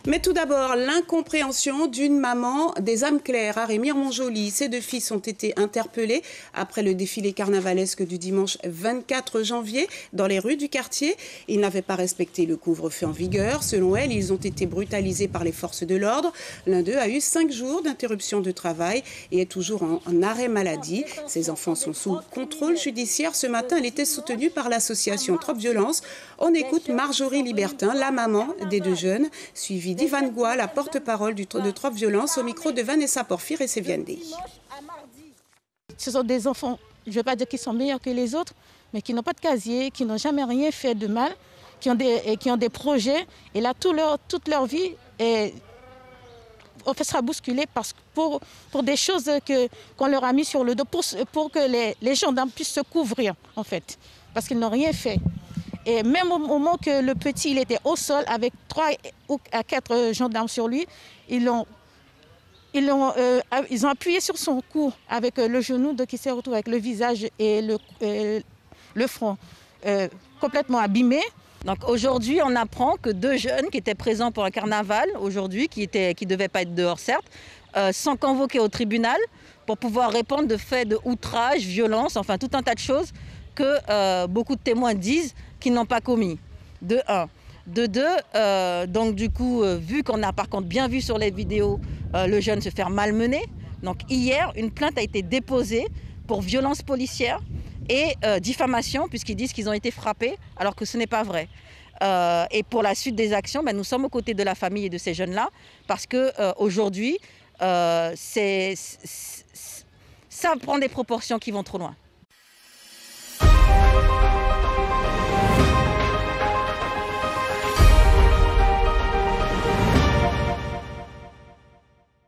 Mais tout d'abord, l'incompréhension d'une maman des âmes claires à Rémy-Montjoly. Ses deux fils ont été interpellés après le défilé carnavalesque du dimanche 24 janvier dans les rues du quartier. Ils n'avaient pas respecté le couvre-feu en vigueur. Selon elle, ils ont été brutalisés par les forces de l'ordre. L'un d'eux a eu 5 jours d'interruption de travail et est toujours en arrêt maladie. Ses enfants sont sous contrôle judiciaire. Ce matin, elle était soutenue par l'association Trop Violence. On écoute Marjorie Libertin, la maman des deux jeunes, suivie d'Ivan Goua, la porte-parole de Trop Violence, au micro de Vanessa Porfir et Séviendé. Ce sont des enfants, je ne veux pas dire qu'ils sont meilleurs que les autres, mais qui n'ont pas de casier, qui n'ont jamais rien fait de mal, qui ont des projets. Et là, toute leur vie sera bousculée pour des choses qu'on leur a mis sur le dos, pour que les gendarmes puissent se couvrir, en fait, parce qu'ils n'ont rien fait. Et même au moment que le petit il était au sol avec 3 à 4 gendarmes sur lui, ils ont appuyé sur son cou avec le genou, donc il s'est retrouvé avec le visage et le front complètement abîmés. Donc aujourd'hui, on apprend que 2 jeunes qui étaient présents pour un carnaval, aujourd'hui, qui ne devaient pas être dehors certes, sont convoqués au tribunal pour pouvoir répondre de faits de outrage, violence, enfin tout un tas de choses que beaucoup de témoins disent qu'ils n'ont pas commis, de 1. De 2, donc du coup, vu qu'on a par contre bien vu sur les vidéos le jeune se faire malmener, donc hier, une plainte a été déposée pour violence policière et diffamation, puisqu'ils disent qu'ils ont été frappés, alors que ce n'est pas vrai. Et pour la suite des actions, nous sommes aux côtés de la famille et de ces jeunes-là, parce qu'aujourd'hui, ça prend des proportions qui vont trop loin.